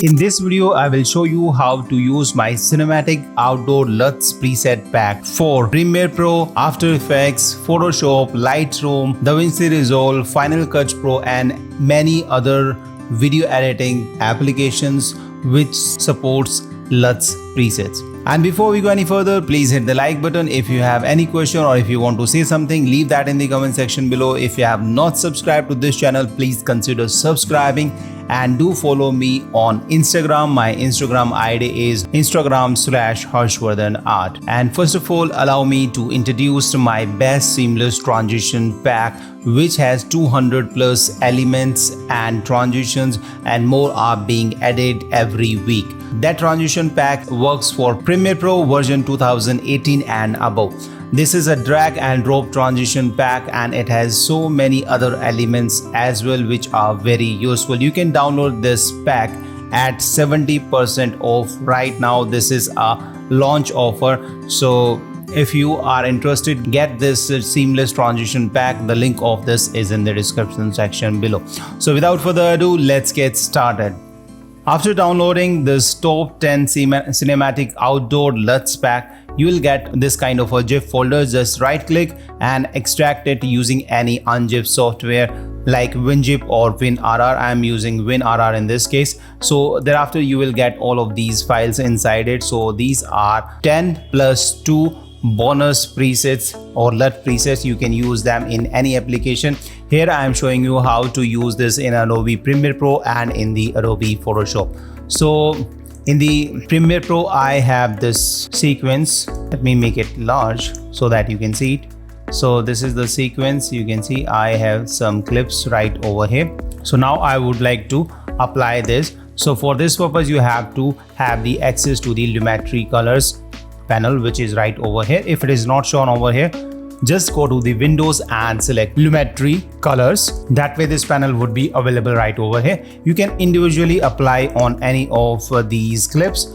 In this video, I will show you how to use my cinematic outdoor LUTs preset pack for Premiere Pro, After Effects, Photoshop, Lightroom, DaVinci Resolve, Final Cut Pro and many other video editing applications which supports LUTs presets. And before we go any further, please hit the like button. If you have any question or if you want to say something, leave that in the comment section below. If you have not subscribed to this channel, please consider subscribing and do follow me on Instagram. My Instagram ID is Instagram/HarshvardhanArt. And first of all, allow me to introduce my best seamless transition pack, which has 200 plus elements and transitions and more are being added every week. That transition pack works for Premiere Pro version 2018 and above. This is a drag and drop transition pack and it has so many other elements as well which are very useful. You can download this pack at 70% off right now. This is a launch offer. So if you are interested, get this seamless transition pack. The link of this is in the description section below. So without further ado, let's get started. After downloading this top 10 cinematic outdoor LUTs pack, you will get this kind of a GIF folder. Just right click and extract it using any unzip software like WinZip or WinRR. I am using WinRR in this case. So thereafter you will get all of these files inside it. So these are 10 plus 2 bonus presets or LUT presets. You can use them in any application. Here I am showing you how to use this in Adobe Premiere Pro and in the Adobe Photoshop. So in the Premiere Pro, I have this sequence. Let me make it large so that you can see it. So this is the sequence. You can see I have some clips right over here. So now I would like to apply this. So for this purpose, you have to have the access to the Lumetri Colors panel, which is right over here. If it is not shown over here, just go to the Windows and select Lumetri Colors. That way this panel would be available right over here. You can individually apply on any of these clips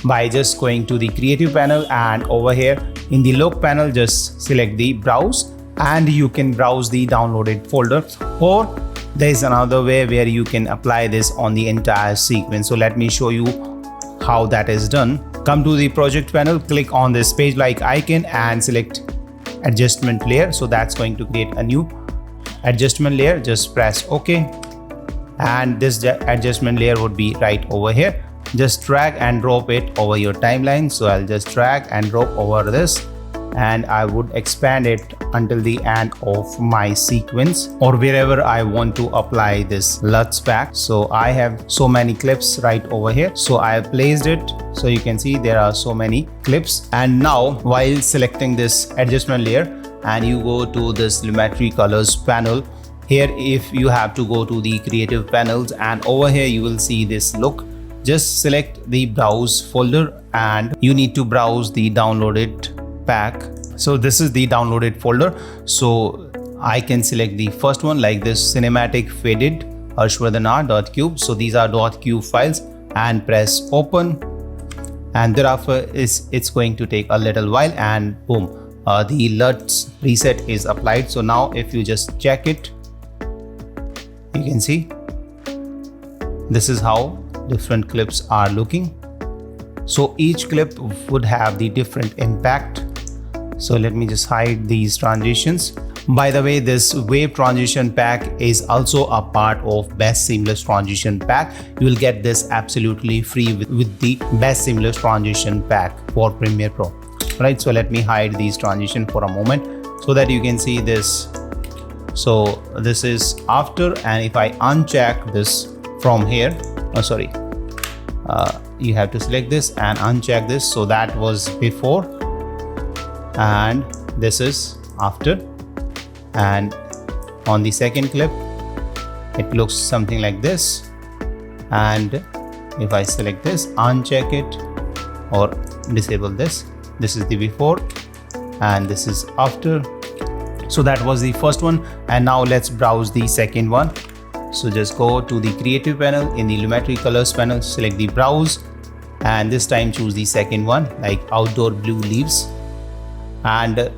by just going to the Creative panel, and over here in the Look panel just select the Browse and you can browse the downloaded folder, or there is another way where you can apply this on the entire sequence. So let me show you how that is done. Come to the Project panel, click on this page like icon and select adjustment layer. So that's going to create a new adjustment layer. Just press OK and this adjustment layer would be right over here. Just drag and drop it over your timeline. So I'll just drag and drop over this and I would expand it until the end of my sequence or wherever I want to apply this LUTs pack. So I have so many clips right over here. So I have placed it. So you can see there are so many clips. And now while selecting this adjustment layer and you go to this Lumetri Colors panel, here if you have to go to the Creative panels and over here you will see this Look. Just select the Browse folder and you need to browse the downloaded pack. So this is the downloaded folder. So I can select the first one like this cinematic faded harshvardhanart.cube. So these are .cube files and press open, and thereafter it's going to take a little while and boom, the LUTs preset is applied. So now if you just check it, you can see this is how different clips are looking. So each clip would have the different impact. So let me just hide these transitions. By the way, this wave transition pack is also a part of best seamless transition pack. You will get this absolutely free with the best seamless transition pack for Premiere Pro. Right, so let me hide these transitions for a moment so that you can see this. So this is after, and if I uncheck this from here, you have to select this and uncheck this. So that was before and this is after, and on the second clip it looks something like this, and if I select this, uncheck it or disable this, this is the before and this is after. So that was the first one, and now let's browse the second one. So just go to the Creative panel, in the Lumetri Colors panel select the Browse and this time choose the second one like Outdoor Blue Leaves. And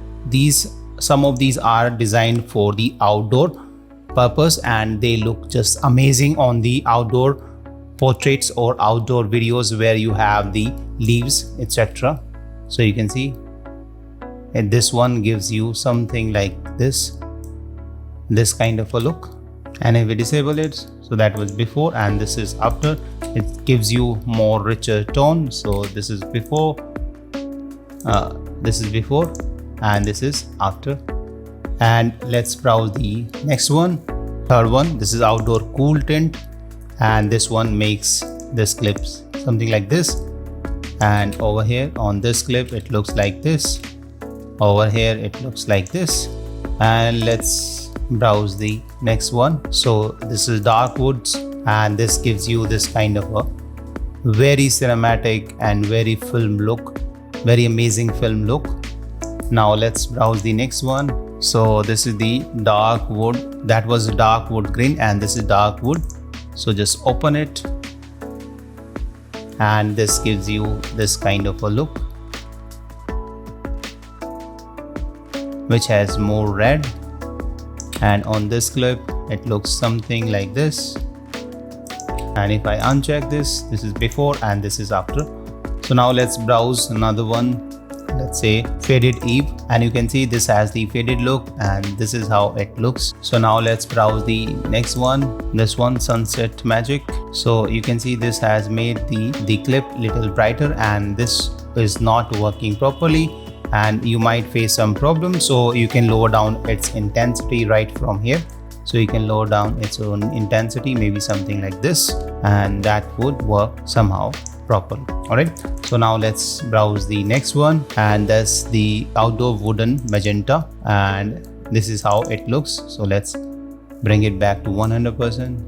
some of these are designed for the outdoor purpose and they look just amazing on the outdoor portraits or outdoor videos where you have the leaves, etc. So you can see, and this one gives you something like this kind of a look. And if we disable it, so that was before and this is after, it gives you more richer tone. So this is before, and this is after. And let's browse the next one, third one. This is outdoor cool tint, and this one makes this clips something like this. And over here on this clip it looks like this, over here it looks like this. And let's browse the next one. So this is dark woods, and this gives you this kind of a very cinematic and very film look, very amazing film look. Now let's browse the next one. So this is the dark wood, that was dark wood green, and this is dark wood. So just open it, and this gives you this kind of a look, which has more red. And on this clip it looks something like this. And if I uncheck this, this is before and this is after. So now let's browse another one. Let's say faded eve, and you can see this has the faded look, and this is how it looks. So now let's browse the next one, this one, sunset magic. So you can see this has made the clip little brighter, and this is not working properly, and you might face some problems. So you can lower down its intensity right from here. So you can lower down its own intensity, maybe something like this, and that would work somehow properly. Alright, so now let's browse the next one, and that's the outdoor wooden magenta, and this is how it looks. So let's bring it back to 100%.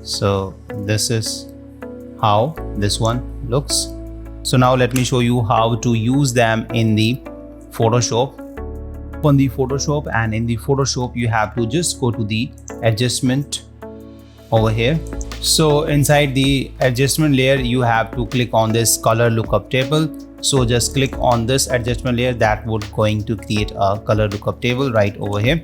So this is how this one looks. So now let me show you how to use them in the Photoshop. Open the Photoshop, and in the Photoshop you have to just go to the adjustment over here. So inside the adjustment layer you have to click on this color lookup table. So just click on this adjustment layer, that would going to create a color lookup table right over here.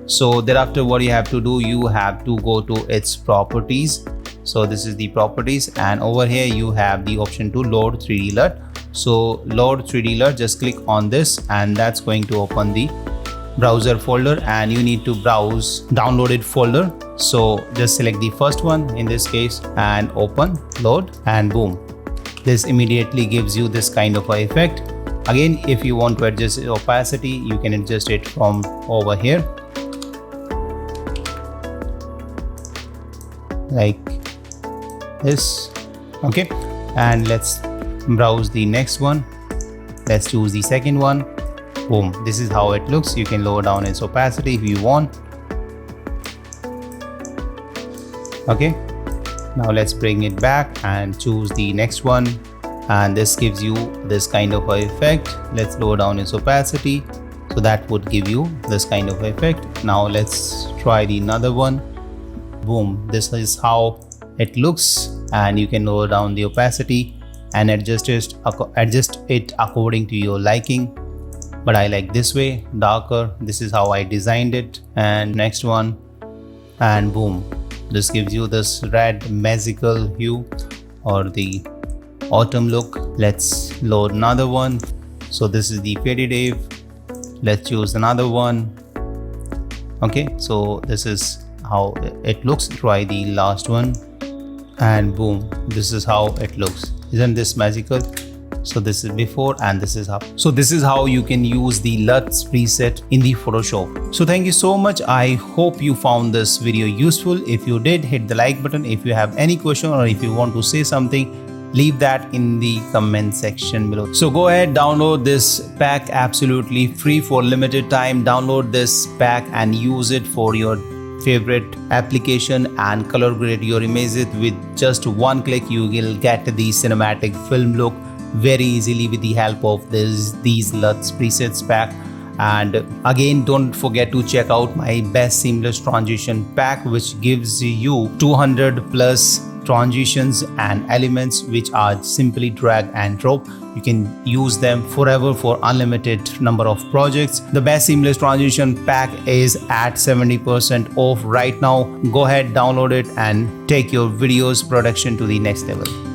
So thereafter what you have to do, you have to go to its properties. So this is the properties, and over here you have the option to load 3D LUT. So load 3D LUT, just click on this, and that's going to open the browser folder, and you need to browse downloaded folder. So just select the first one in this case and open, load, and boom, this immediately gives you this kind of a effect. Again, if you want to adjust the opacity, you can adjust it from over here like this. Okay, and let's browse the next one. Let's choose the second one. Boom, this is how it looks. You can lower down its opacity if you want. Okay, now let's bring it back and choose the next one, and this gives you this kind of a effect. Let's lower down its opacity, so that would give you this kind of effect. Now let's try the another one. Boom, this is how it looks, and you can lower down the opacity and adjust it according to your liking, but I like this way, darker. This is how I designed it. And next one, and boom, this gives you this red magical hue or the autumn look. Let's load another one. So this is the faded eve. Let's choose another one. Okay, so this is how it looks. Try the last one, and boom, this is how it looks. Isn't this magical? So this is before and this is how. So this is how you can use the LUTs preset in the Photoshop. So thank you so much. I hope you found this video useful. If you did, hit the like button. If you have any question or if you want to say something, leave that in the comment section below. So go ahead, download this pack absolutely free for limited time. Download this pack and use it for your favorite application and color grade your images. With just one click you will get the cinematic film look very easily with the help of these LUTs presets pack. And again, don't forget to check out my best seamless transition pack, which gives you 200 plus transitions and elements which are simply drag and drop. You can use them forever for unlimited number of projects. The Best Seamless Transition Pack is at 70% off right now. Go ahead, download it and take your videos production to the next level.